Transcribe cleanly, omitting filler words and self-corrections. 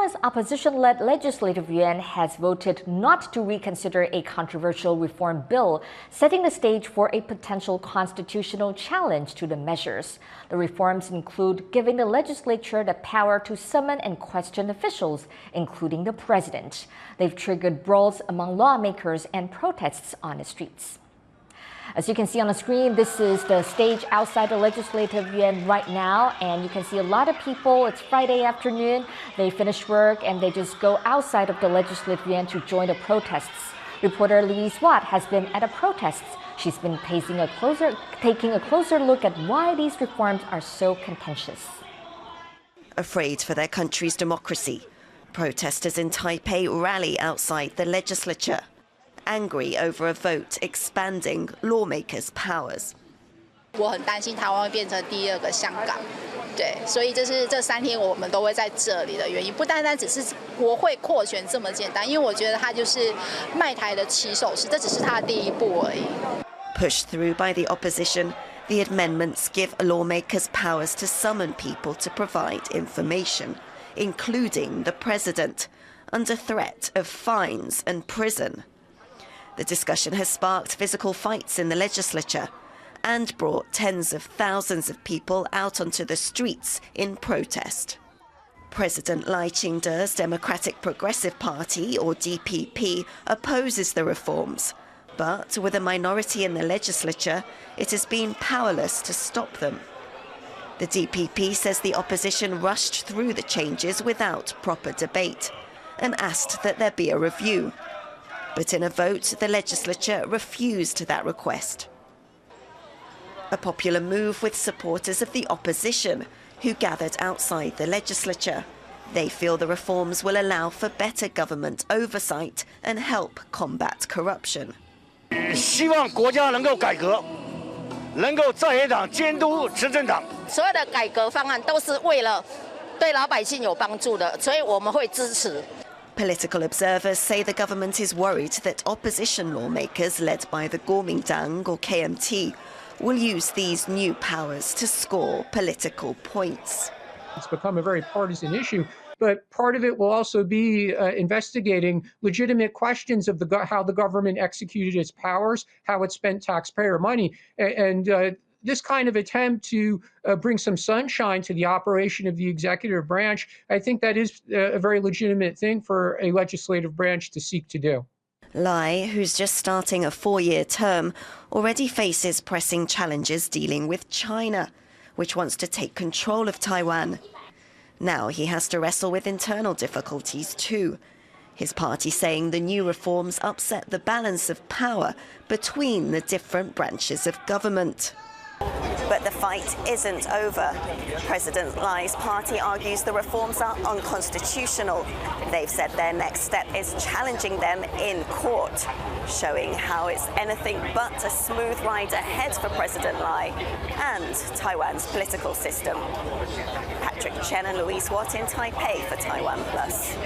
Taiwan's opposition-led Legislative Yuan has voted not to reconsider a controversial reform bill, setting the stage for a potential constitutional challenge to the measures. The reforms include giving the legislature the power to summon and question officials, including the president. They've triggered brawls among lawmakers and protests on the streets. As you can see on the screen, this is the stage outside the Legislative Yuan right now, and you can see a lot of people. It's Friday afternoon. They finish work and they just go outside of the Legislative Yuan to join the protests. Reporter Louise has been at the protests. She's been taking a closer look at why these reforms are so contentious. Afraid for their country's democracy, protesters in Taipei rally outside the legislature, angry over a vote expanding lawmakers' powers. 我很担心台湾会变成第二个香港，对，所以这是这3天我们都会在这里的原因，不单单只是国会扩选这么简单，因为我觉得它就是卖台的起手式，这只是它的第一步而已。Pushed through by the opposition, the amendments give lawmakers powers to summon people to provide information, including the president, under threat of fines and prison. The discussion has sparked physical fights in the legislature and brought tens of thousands of people out onto the streets in protest. President Lai Ching-te's Democratic Progressive Party, or DPP, opposes the reforms, but with a minority in the legislature, it has been powerless to stop them. The DPP says the opposition rushed through the changes without proper debate and asked that there be a review. But in a vote, the legislature refused that request. A popular move with supporters of the opposition, who gathered outside the legislature. They feel the reforms will allow for better government oversight and help combat corruption. 希望国家能够改革，能够在野党监督执政党。所有的改革方案都是为了对老百姓有帮助的，所以我们会支持。 Political observers say the government is worried that opposition lawmakers led by the Kuomintang, or KMT, will use these new powers to score political points. It's become a very partisan issue, but part of it will also be investigating legitimate questions of how the government executed its powers, how it spent taxpayer money, and this kind of attempt to bring some sunshine to the operation of the executive branch, I think that is a very legitimate thing for a legislative branch to seek to do. Lai, who's just starting a 4-year term, already faces pressing challenges dealing with China, which wants to take control of Taiwan. Now he has to wrestle with internal difficulties too. His party saying the new reforms upset the balance of power between the different branches of government. But the fight isn't over. President Lai's party argues the reforms are unconstitutional. They've said their next step is challenging them in court, showing how it's anything but a smooth ride ahead for President Lai and Taiwan's political system. Chen and Louise in Taipei for TaiwanPlus.